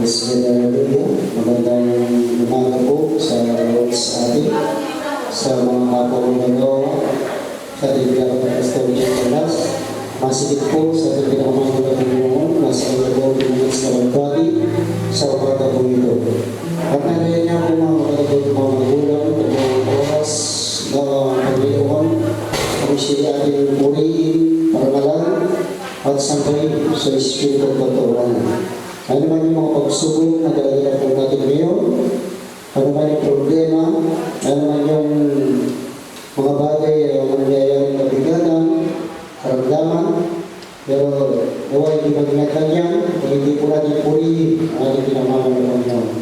Magandang umaga po sa atin, sa mga kapwa-gagawa, sa ating pinaka-pastorya class, masigit po sa ating pinakamahal na Panginoon, nasa kanyang pinagis na magkati sa umaga po ito. At nalayan niya po mga magandang mga magulang, mga oras na Panginoon, kung siya ating purihin, parangalan, at sampayin sa Espiritu at Pagkawalan. Ano man yung mga pagsubok na dala-dala po natin ngayon, ano man yung problema, ano man yung mga bagay na nangyayari na bigatan, karamdaman, pero naway hindi mag-ingatan yan, kung hindi po natin purihin ang ating pinamahal ng Panginoon.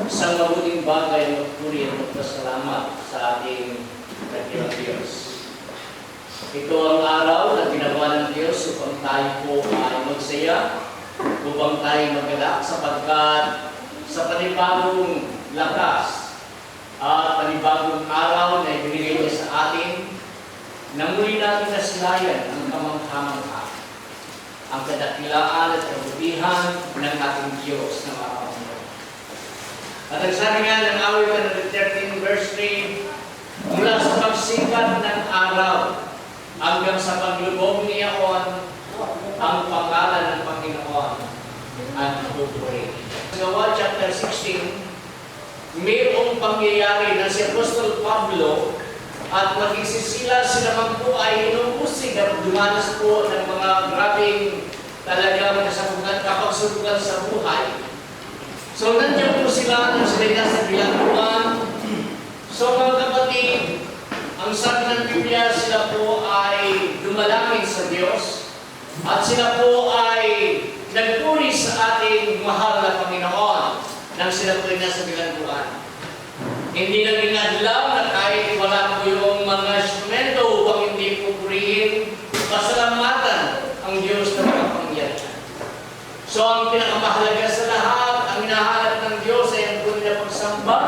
Isang mabuting bagay na magpuri at magpasalamat sa ating dakilang Diyos. Ito ang araw na ginawa ng Diyos upang tayo po ay magsaya, upang tayo magalak sapagkat sa panibagong lakas at panibagong araw na ibinigay niya sa atin, na muli natin nasilayan ang kamangha-mangha, ang kadakilaan at kabutihan ng ating Diyos ng araw. At ang sabi nga ng awit 13 verse 3, mula sa pagsikat ng araw hanggang sa paglubog ni Yaon, ang pangalan ng Panginoon ang pupuri. Gawa chapter 16, mayroong pangyayari na si Apostol Pablo at nagsisila sila man po ay inubusig at dumanas po ng mga grabing talagang kasabukan, kapagsubukan sa buhay. So nandiyan po sila nung sila sa bilangguan. So mga kapatid, ang sabi ng Biblia, sila po ay dumalangin sa Diyos at sila po ay nagpuri sa ating mahal na Panginoon nang sila po ay nasa bilangguan. Hindi naging adlaw na kahit wala po yung mga instrumento upang hindi po purihin, pasalamatan ang Diyos na makapangyarihan. So ang pinakamahalaga sa lahat, ang hinahanap ng Diyos ay ang tunay na pagsamba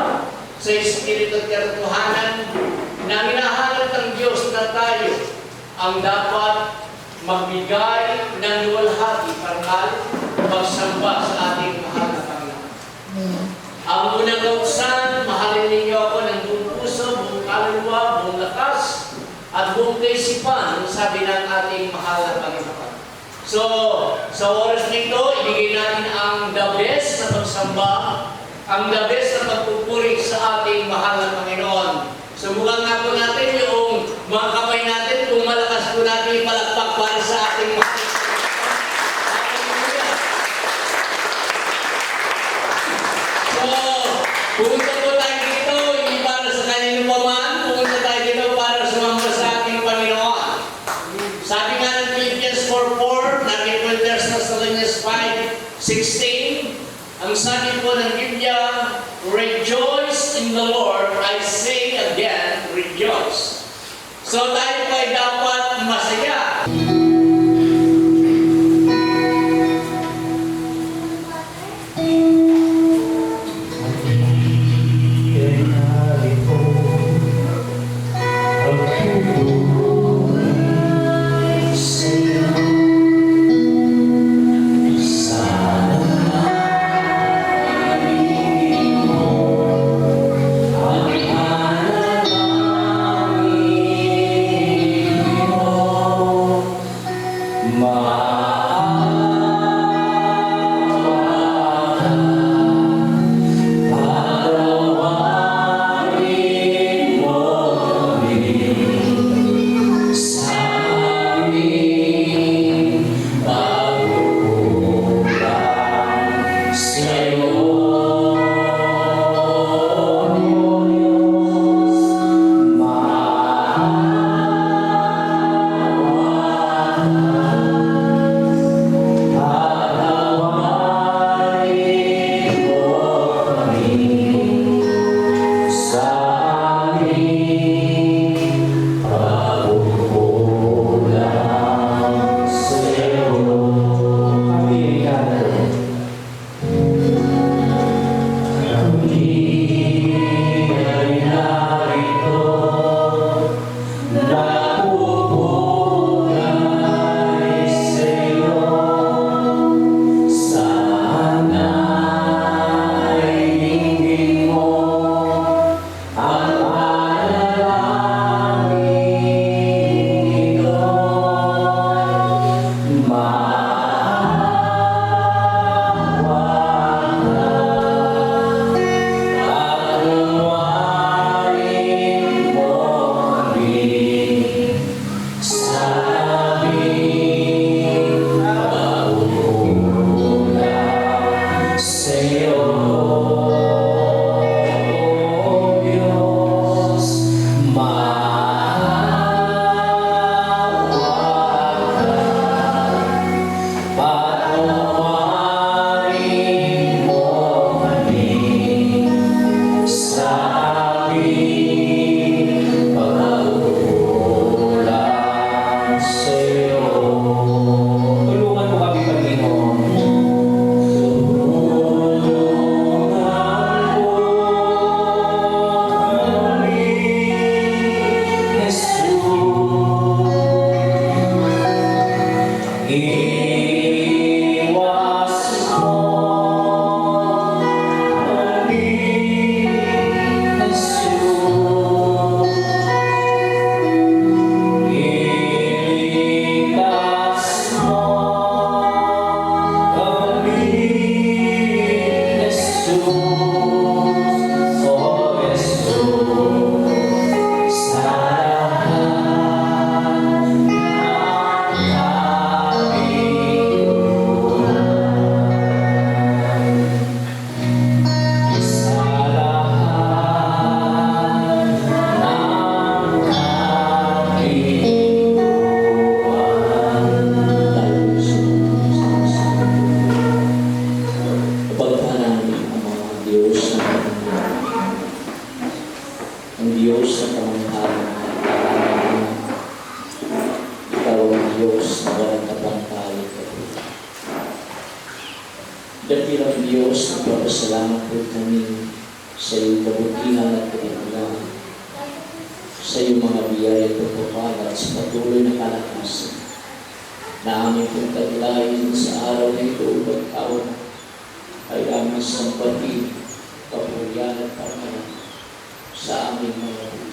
sa Espiritu at katotohanan, na hinahanap ng Diyos na tayo ang dapat magbigay ng luwalhati, parangal, pagsamba sa ating mahal na Panginoon. Ang unang kauksan, mahalin ninyo ako ng buong puso, buong kaluluwa, buong lakas, at buong kaisipan, sabi ng ating mahal na Panginoon. So, sa oras nito, ibigay natin ang the best na pagsamba, ang the best na pagpupuri sa ating mahal na Panginoon. Subukan nga po natin yung mga kamay natin, kung malakas po natin ipalakpak para sa ating mahal na Panginoon. So, pumunta po tayo dito, hindi para sa kanino pa man, pumunta tayo dito para sumamba sa ating Panginoon. Sabi nga ng Philippians 4:4, natin po yung 1 Thessalonians 5:16, ang sabi po ng Biblia, rejoice in the Lord, I say again, rejoice. So tayo po ay dapat masaya. Diyos na ang Diyos na kamanghalang ikaw ang Diyos na walang kapangkalit. Dakilang Diyos, nagpapasalamat po kami sa iyong kabutihan at kapangkalan, sa iyong mga biyaya at pagpapalat sa patuloy na kalakasan na aming pagkaglayin sa araw na ito upang taon ay aming sampati, kapuriyan at pamalan sa aming mga buhay.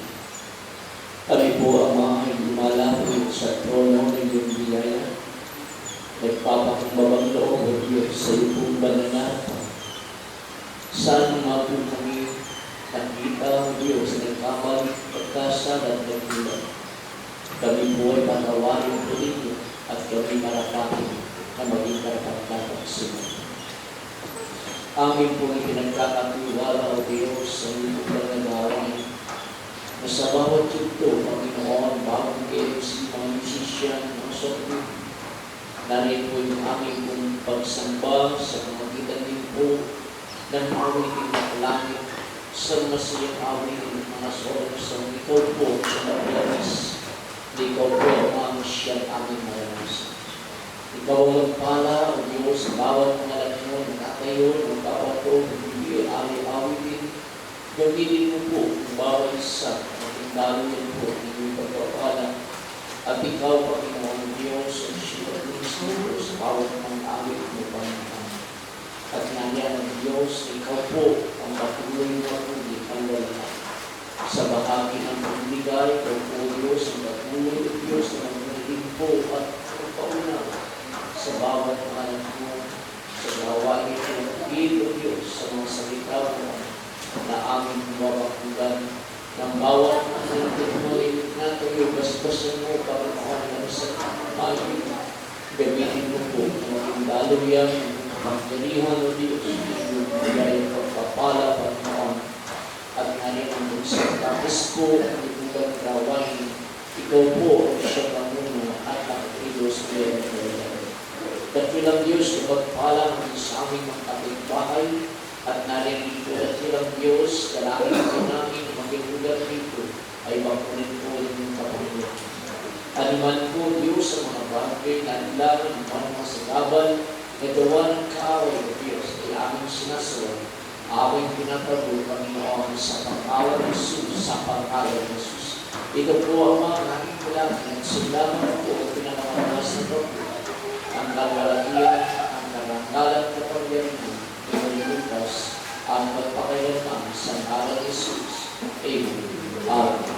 Kami po ang mga lumalapit sa trono ng iyong biyaya. Nagpapakumbabang loob o Diyos sa iyong pong bananata. Saan mga po kami nakita o Diyos na nagkamali, pagkasal at nagkulang. Kami po ay patawarin po ninyo at kami marapatid na maging karapat-dapat sa inyo. Amin po ay pinagkakatiwala o Diyos sa iyong panagawain na sa bawat yugto, Panginoon, bawat KFC, mga musician, mga songwriter, narin po yung aming pong pagsamba sa pamagitan din po ng awitin ng langit sa masayang awitin ng mga solos ng ikaw po sa nabiyanis na ikaw po ang siyang aming maranasan. Ikaw ang magpala o Diyos sa bawat mga latino na natayo ng bawat o hindi awi-awitin. Gamitin mo po ang bawat isa at daluyan po ang inyong pagpapala. At ikaw, Panginoon Diyos, ang siyang administro sa bawat mga awit mo, Panginoon. At nandiyan ang Diyos, ikaw po ang patuloy mo ang wala. Sa bahagi ng pagbigay, ikaw po Diyos, ang patuloy o Diyos na magiging po at pauna sa bawat anak mo, sa gawain ng o Diyos, sa mga salita mo na aming mabakugan ng bawat anak mo na tayo, basbasan mo, Panginoon, na sa pagkain. Gamitin mo po na maging daluyan, pagkalihan o Diyos, yung bigay pagpapala, Panginoon, at narin ang sa tapos po ang ibang gawain. Ikaw po ang siya Panginoon at ang Diyos kaya Dakilang Diyos, kapagpala ng sa aming mga kapitbahay at narinig po dakilang Diyos, dalangin po namin maging lugar dito ay bakunin po yung kapatid. Anuman po Diyos sa mga bagay na nilaman ng mga sagabal na gawa ng kaaway ng Diyos ay aming sinasawa, aming pinatago Panginoon sa pang-awa ng Jesus, sa pang-awa ng Jesus. Ito po ang mga naging kailangan at sulaman po ang pinakamalas na ito. Ang kagalagian, ang karangalan na pagyaman, ang magpakailanman sa ngalan ni Jesus. Amen. Amen.